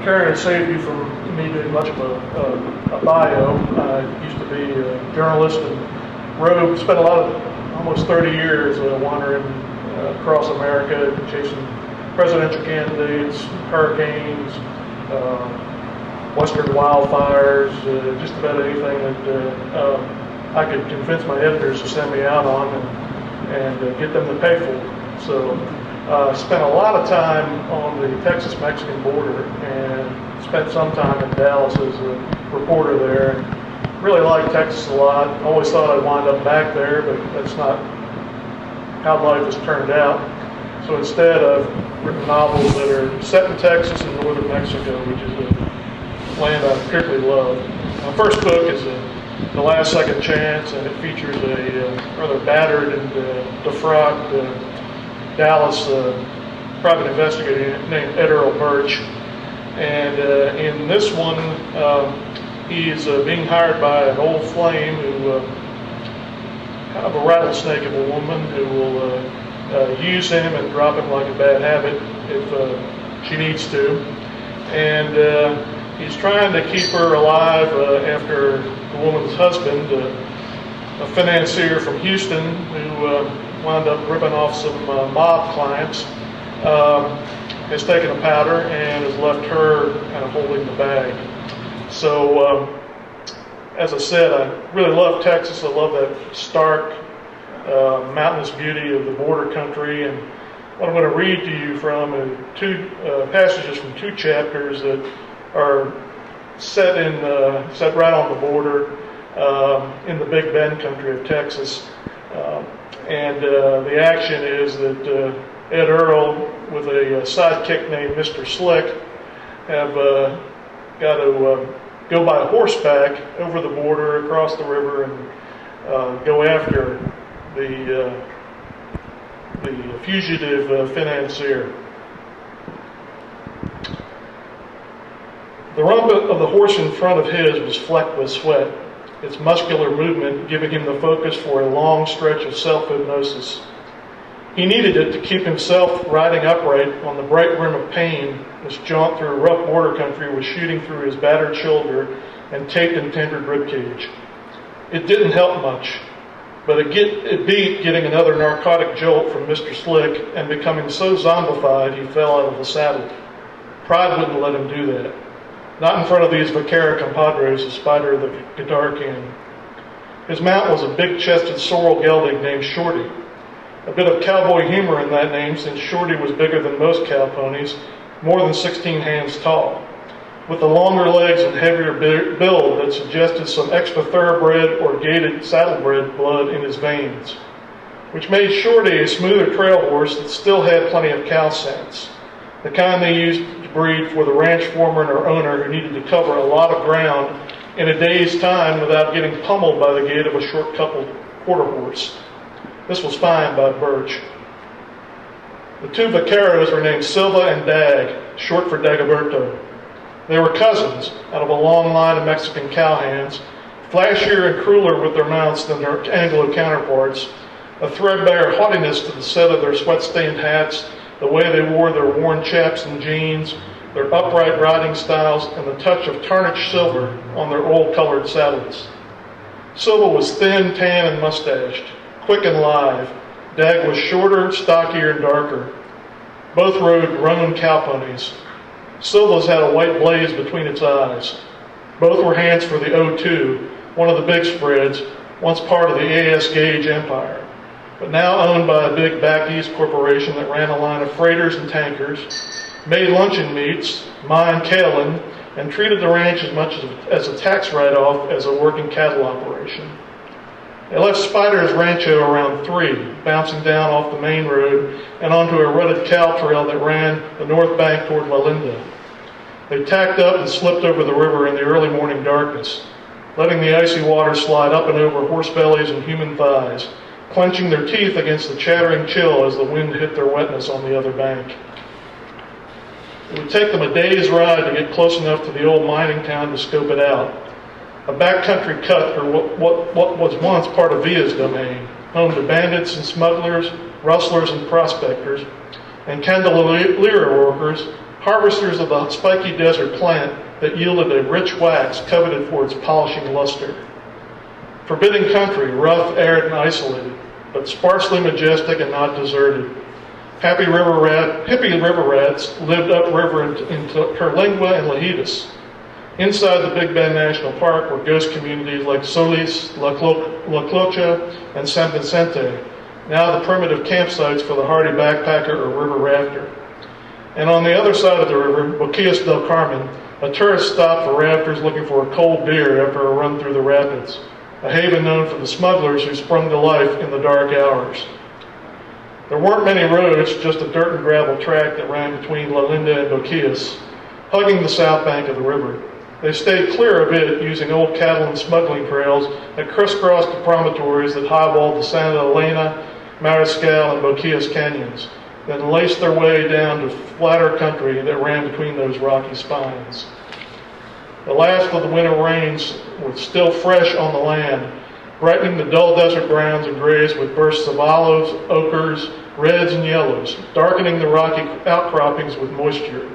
Karen has saved you from me doing much of a bio. I used to be a journalist and spent almost 30 years wandering across America, chasing presidential candidates, hurricanes, western wildfires, just about anything that I could convince my editors to send me out on and get them to pay for. So spent a lot of time on the Texas-Mexican border and spent some time in Dallas as a reporter there. And really liked Texas a lot. Always thought I'd wind up back there, but that's not how life has turned out. So instead, I've written novels that are set in Texas and northern Mexico, which is a land I particularly love. My first book is The Last Second Chance, and it features a rather battered and defrauded Dallas private investigator named Earl Burch. And in this one, he is being hired by an old flame who, kind of a rattlesnake of a woman, who will use him and drop him like a bad habit if she needs to. And he's trying to keep her alive after the woman's husband, a financier from Houston who wound up ripping off some mob clients, has taken a powder and has left her kind of holding the bag. So, as I said, I really love Texas. I love that stark, mountainous beauty of the border country. And what I'm going to read to you from are two passages from two chapters that are set right on the border in the Big Bend country of Texas. And the action is that Ed Earl, with a sidekick named Mr. Slick, have got to go by horseback over the border, across the river, and go after the fugitive financier. The rump of the horse in front of his was flecked with sweat, its muscular movement giving him the focus for a long stretch of self-hypnosis. He needed it to keep himself riding upright on the bright rim of pain which jaunt through rough border country was shooting through his battered shoulder and taped and tendered ribcage. It didn't help much, but it beat getting another narcotic jolt from Mr. Slick and becoming so zombified he fell out of the saddle. Pride wouldn't let him do that. Not in front of these vaquera compadres, a spider of the guitar can. His mount was a big-chested sorrel gelding named Shorty. A bit of cowboy humor in that name, since Shorty was bigger than most cow ponies, more than 16 hands tall, with the longer legs and heavier build that suggested some extra thoroughbred or gated saddlebred blood in his veins, which made Shorty a smoother trail horse that still had plenty of cow sense, the kind they used to breed for the ranch foreman or owner who needed to cover a lot of ground in a day's time without getting pummeled by the gait of a short-coupled quarter horse. This was fine by Burch. The two vaqueros were named Silva and Dag, short for Dagoberto. They were cousins out of a long line of Mexican cowhands, flashier and crueler with their mounts than their Anglo counterparts, a threadbare haughtiness to the set of their sweat-stained hats, the way they wore their worn chaps and jeans, their upright riding styles, and the touch of tarnished silver on their oil-colored saddles. Silva was thin, tan, and mustached, quick and live. Dag was shorter, stockier, and darker. Both rode roan cow ponies. Silva's had a white blaze between its eyes. Both were hands for the O2, one of the big spreads, once part of the A.S. Gage empire, but now owned by a big back east corporation that ran a line of freighters and tankers, made luncheon meats, mined kaolin, and treated the ranch as much as a tax write-off as a working cattle operation. They left Spider's Rancho around 3, bouncing down off the main road and onto a rutted cow trail that ran the north bank toward La Linda. They tacked up and slipped over the river in the early morning darkness, letting the icy water slide up and over horse bellies and human thighs, clenching their teeth against the chattering chill as the wind hit their wetness on the other bank. It would take them a day's ride to get close enough to the old mining town to scope it out. A backcountry cut through what was once part of Villa's domain, home to bandits and smugglers, rustlers and prospectors, and Candelaria workers harvesters of the spiky desert plant that yielded a rich wax coveted for its polishing luster. Forbidding country, rough, arid, and isolated, but sparsely majestic and not deserted. Hippie river rats lived upriver in Terlingua and Lajitas. Inside the Big Bend National Park were ghost communities like Solis, La Clocha, and San Vicente, now the primitive campsites for the hardy backpacker or river rafter. And on the other side of the river, Boquillas del Carmen, a tourist stop for rafters looking for a cold beer after a run through the rapids, a haven known for the smugglers who sprung to life in the dark hours. There weren't many roads, just a dirt and gravel track that ran between La Linda and Boquillas, hugging the south bank of the river. They stayed clear of it using old cattle and smuggling trails that crisscrossed the promontories that highballed the Santa Elena, Mariscal, and Boquillas canyons, then laced their way down to flatter country that ran between those rocky spines. The last of the winter rains were still fresh on the land, brightening the dull desert browns and grays with bursts of olives, ochres, reds, and yellows, darkening the rocky outcroppings with moisture.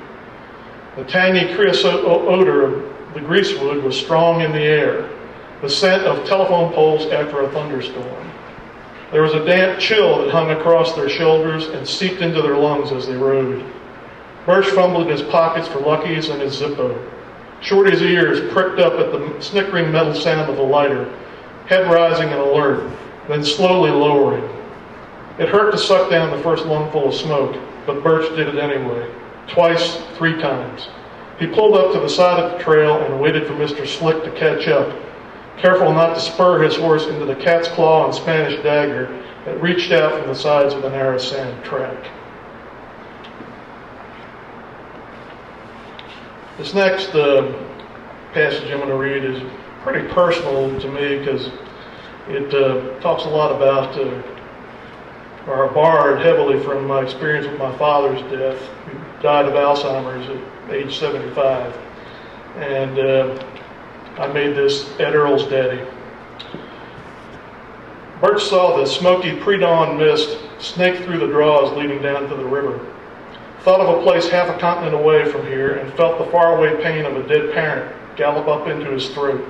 The tangy creosote odor of the greasewood was strong in the air, the scent of telephone poles after a thunderstorm. There was a damp chill that hung across their shoulders and seeped into their lungs as they rode. Burch fumbled in his pockets for Lucky's and his Zippo. Shorty's ears pricked up at the snickering metal sound of the lighter, head rising and alert, then slowly lowering. It hurt to suck down the first lungful of smoke, but Burch did it anyway, twice, 3 times. He pulled up to the side of the trail and waited for Mr. Slick to catch up, careful not to spur his horse into the cat's claw and Spanish dagger that reached out from the sides of the narrow sand track. This next passage I'm going to read is pretty personal to me because it talks a lot about, or borrowed heavily from my experience with my father's death, who died of Alzheimer's at age 75. And I made this at Earl's daddy. Burch saw the smoky pre-dawn mist snake through the draws leading down to the river. Thought of a place half a continent away from here and felt the faraway pain of a dead parent gallop up into his throat.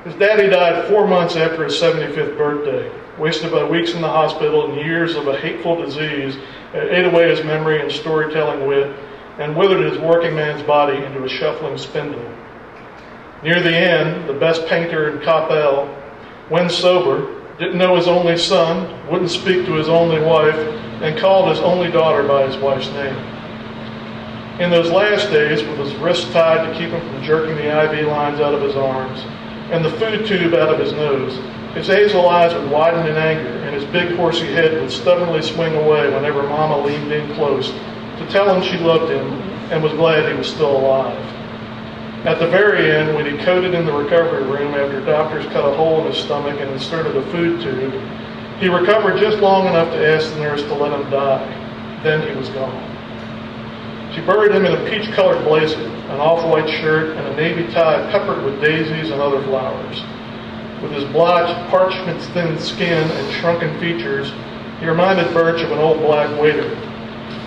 His daddy died 4 months after his 75th birthday, wasted by weeks in the hospital and years of a hateful disease that ate away his memory and storytelling wit and withered his working man's body into a shuffling spindle. Near the end, the best painter in Coppell, when sober, didn't know his only son, wouldn't speak to his only wife, and called his only daughter by his wife's name. In those last days, with his wrists tied to keep him from jerking the IV lines out of his arms, and the food tube out of his nose, his hazel eyes would widen in anger, and his big horsey head would stubbornly swing away whenever Mama leaned in close to tell him she loved him and was glad he was still alive. At the very end, when he coded in the recovery room after doctors cut a hole in his stomach and inserted a food tube, he recovered just long enough to ask the nurse to let him die. Then he was gone. She buried him in a peach-colored blazer, an off-white shirt, and a navy tie peppered with daisies and other flowers. With his blotched, parchment-thin skin and shrunken features, he reminded Burch of an old black waiter,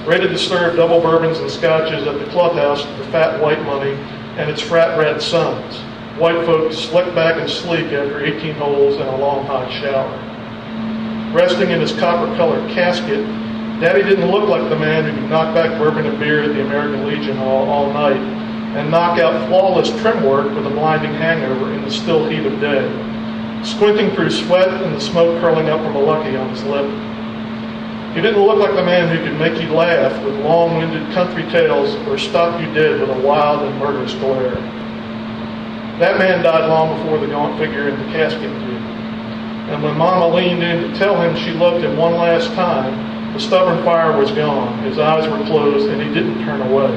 ready to serve double bourbons and scotches at the clubhouse for Fat White Money and its frat rat sons, white folks slick back and sleek after 18 holes and a long hot shower. Resting in his copper-colored casket, Daddy didn't look like the man who could knock back bourbon and beer at the American Legion Hall all night and knock out flawless trim work with a blinding hangover in the still heat of day, squinting through sweat and the smoke curling up from a Lucky on his lip. He didn't look like the man who could make you laugh with long-winded country tales or stop you dead with a wild and murderous glare. That man died long before the gaunt figure in the casket did. And when Mama leaned in to tell him she loved him one last time, the stubborn fire was gone, his eyes were closed, and he didn't turn away.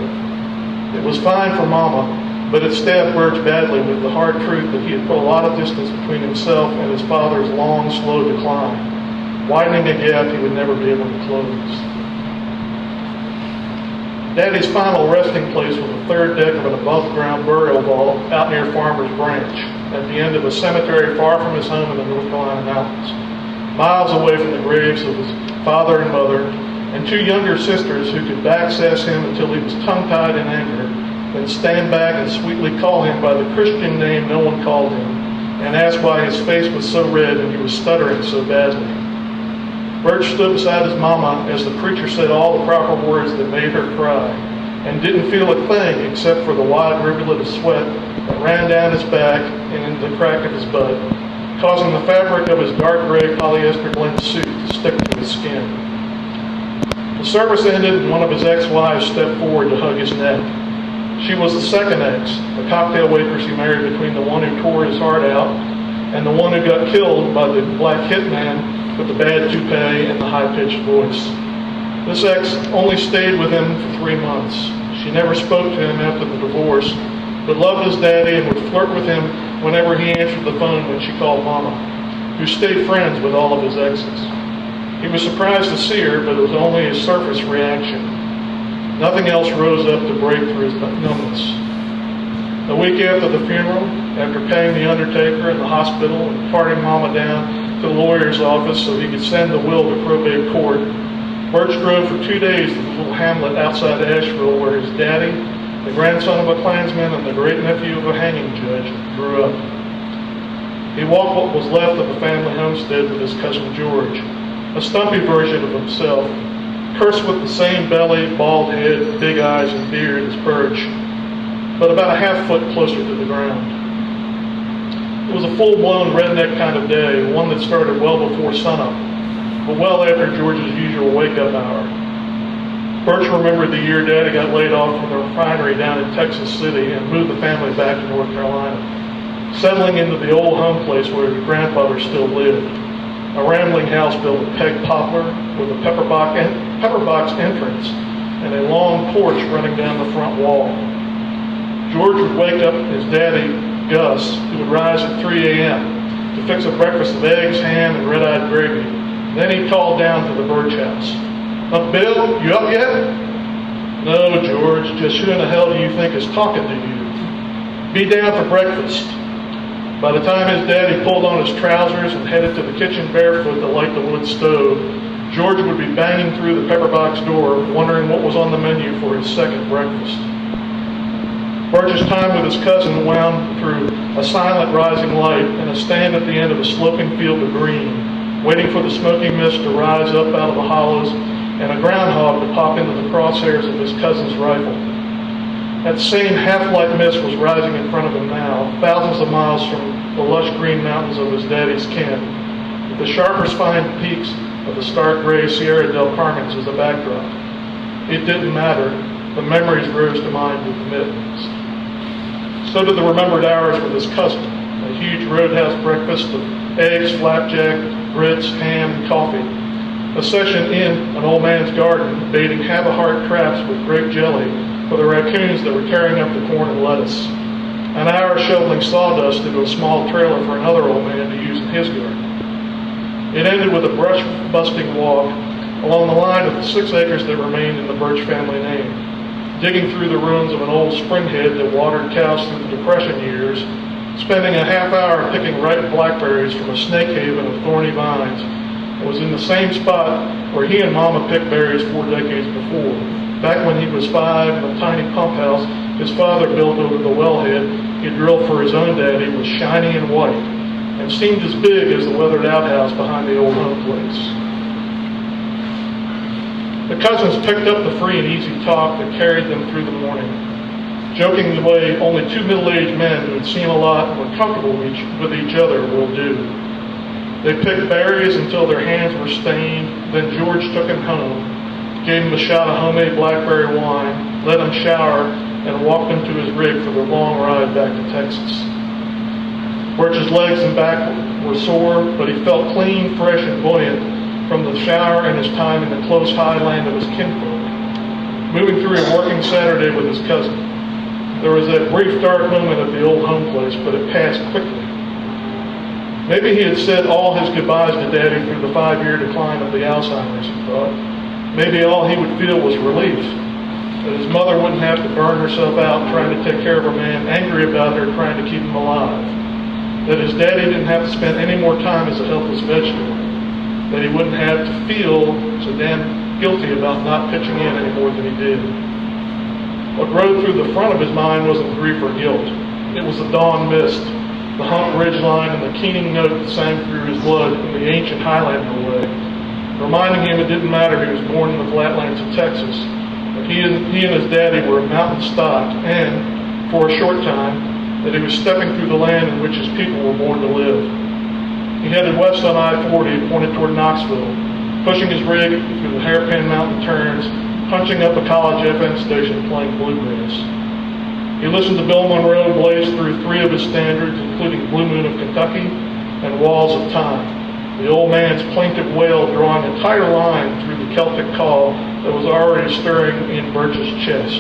It was fine for Mama, but it stabbed Burch badly with the hard truth that he had put a lot of distance between himself and his father's long, slow decline, widening a gap he would never be able to close. Daddy's final resting place was the third deck of an above-ground burial vault out near Farmer's Branch, at the end of a cemetery far from his home in the North Carolina mountains, miles away from the graves of his father and mother, and 2 younger sisters who could backsass him until he was tongue-tied in anger, then stand back and sweetly call him by the Christian name no one called him, and ask why his face was so red and he was stuttering so badly. Burch stood beside his mama as the preacher said all the proper words that made her cry, and didn't feel a thing except for the wide rivulet of sweat that ran down his back and into the crack of his butt, causing the fabric of his dark gray polyester blend suit to stick to his skin. The service ended and one of his ex-wives stepped forward to hug his neck. She was the second ex, the cocktail waitress he married between the one who tore his heart out and the one who got killed by the black hitman with the bad toupee and the high-pitched voice. This ex only stayed with him for 3 months. She never spoke to him after the divorce, but loved his daddy and would flirt with him whenever he answered the phone when she called Mama, who stayed friends with all of his exes. He was surprised to see her, but it was only a surface reaction. Nothing else rose up to break through his numbness. A week after the funeral, after paying the undertaker and the hospital and carting Mama down to the lawyer's office so he could send the will to probate court, Burch drove for 2 days to the little hamlet outside Asheville where his daddy, the grandson of a Klansman and the great-nephew of a hanging judge, grew up. He walked what was left of the family homestead with his cousin George, a stumpy version of himself, cursed with the same belly, bald head, big eyes, and beard as Burch, but about a half foot closer to the ground. It was a full-blown redneck kind of day, one that started well before sunup, but well after George's usual wake-up hour. Burch remembered the year Daddy got laid off from the refinery down in Texas City and moved the family back to North Carolina, settling into the old home place where his grandfather still lived, a rambling house built of peg poplar with a pepperbox entrance and a long porch running down the front wall. George would wake up his daddy, Gus, who would rise at 3 a.m. to fix a breakfast of eggs, ham, and red-eyed gravy. Then he'd call down to the Burch house. Bill, you up yet? No, George, just who in the hell do you think is talking to you? Be down for breakfast. By the time his daddy pulled on his trousers and headed to the kitchen barefoot to light the wood stove, George would be banging through the pepperbox door, wondering what was on the menu for his second breakfast. Burch's time with his cousin wound through a silent rising light and a stand at the end of a sloping field of green, waiting for the smoky mist to rise up out of the hollows and a groundhog to pop into the crosshairs of his cousin's rifle. That same half-light mist was rising in front of him now, thousands of miles from the lush green mountains of his daddy's kin, with the sharper spined peaks of the stark gray Sierra del Carmens as a backdrop. It didn't matter. The memories rose to mind with mittens. So did the remembered hours with his cousin, a huge roadhouse breakfast of eggs, flapjack, grits, ham, and coffee. A session in an old man's garden, baiting have-a-heart traps with grape jelly for the raccoons that were tearing up the corn and lettuce. An hour shoveling sawdust into a small trailer for another old man to use in his garden. It ended with a brush-busting walk along the line of the 6 acres that remained in the Burch family name, digging through the ruins of an old springhead that watered cows through the Depression years, spending a half hour picking ripe blackberries from a snake haven of thorny vines. It was in the same spot where he and Mama picked berries 4 decades before. Back when he was 5, in a tiny pump house his father built over the wellhead he drilled for his own daddy was shiny and white, and seemed as big as the weathered outhouse behind the old home place. The cousins picked up the free and easy talk that carried them through the morning, joking the way only 2 middle-aged men who had seen a lot and were comfortable with each other will do. They picked berries until their hands were stained, then George took him home, gave him a shot of homemade blackberry wine, let him shower, and walked him to his rig for their long ride back to Texas. Burch's legs and back were sore, but he felt clean, fresh, and buoyant from the shower and his time in the close highland of his kinfolk, moving through a working Saturday with his cousin. There was that brief dark moment at the old home place, but it passed quickly. Maybe he had said all his goodbyes to Daddy through the 5-year decline of the Alzheimer's, he thought. Maybe all he would feel was relief, that his mother wouldn't have to burn herself out trying to take care of a man angry about her trying to keep him alive, that his daddy didn't have to spend any more time as a helpless vegetable, that he wouldn't have to feel so damn guilty about not pitching in any more than he did. What rode through the front of his mind wasn't grief or guilt. It was the dawn mist, the humped ridgeline, and the keening note that sang through his blood in the ancient Highlander way, reminding him it didn't matter he was born in the flatlands of Texas, that he and his daddy were mountain stock, and, for a short time, that he was stepping through the land in which his people were born to live. He headed west on I-40 and pointed toward Knoxville, pushing his rig through the hairpin mountain turns, punching up a college FM station playing bluegrass. He listened to Bill Monroe blaze through 3 of his standards, including Blue Moon of Kentucky and Walls of Time, the old man's plaintive wail drawing a tighter line through the Celtic call that was already stirring in Burch's chest.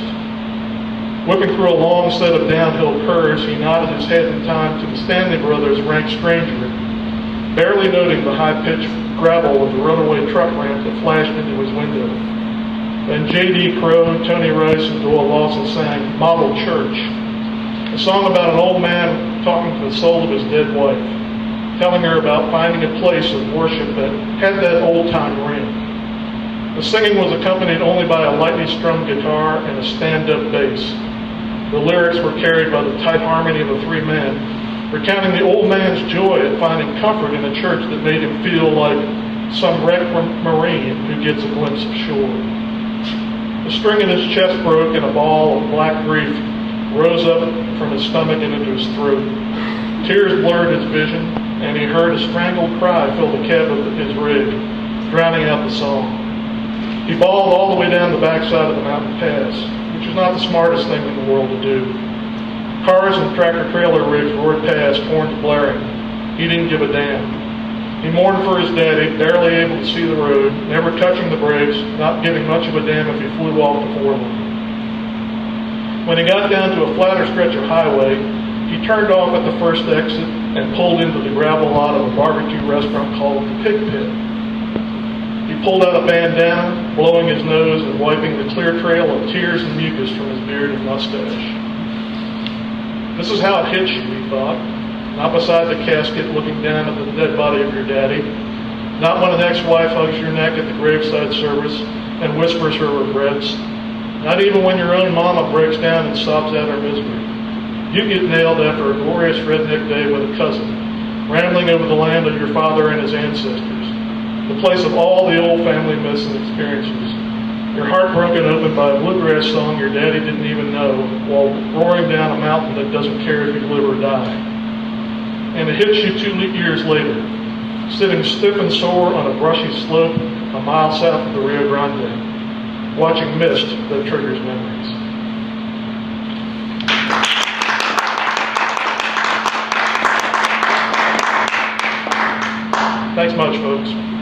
Whipping through a long set of downhill curves, he nodded his head in time to the Stanley Brothers' rank stranger, barely noting the high-pitched gravel of the runaway truck ramp that flashed into his window. Then J.D. Crowe, Tony Rice, and Doyle Lawson sang Model Church, a song about an old man talking to the soul of his dead wife, telling her about finding a place of worship that had that old-time ring. The singing was accompanied only by a lightly strummed guitar and a stand-up bass. The lyrics were carried by the tight harmony of the 3 men, recounting the old man's joy at finding comfort in a church that made him feel like some wrecked Marine who gets a glimpse of shore. The string in his chest broke and a ball of black grief rose up from his stomach and into his throat. Tears blurred his vision, and he heard a strangled cry fill the cab of his rig, drowning out the song. He bawled all the way down the backside of the mountain pass, which is not the smartest thing in the world to do. Cars and tractor-trailer rigs roared past, horns blaring. He didn't give a damn. He mourned for his daddy, barely able to see the road, never touching the brakes, not giving much of a damn if he flew off before them. When he got down to a flatter stretch of highway, he turned off at the first exit and pulled into the gravel lot of a barbecue restaurant called the Pig Pit. He pulled out a bandana, blowing his nose and wiping the clear trail of tears and mucus from his beard and mustache. This is how it hits you, he thought. Not beside the casket looking down at the dead body of your daddy. Not when an ex-wife hugs your neck at the graveside service and whispers her regrets. Not even when your own mama breaks down and sobs out her misery. You get nailed after a glorious redneck day with a cousin, rambling over the land of your father and his ancestors, the place of all the old family myths and experiences. Your heart broken open by a bluegrass song your daddy didn't even know, while roaring down a mountain that doesn't care if you live or die. And it hits you 2 years later, sitting stiff and sore on a brushy slope a mile south of the Rio Grande, watching mist that triggers memories. Thanks much, folks.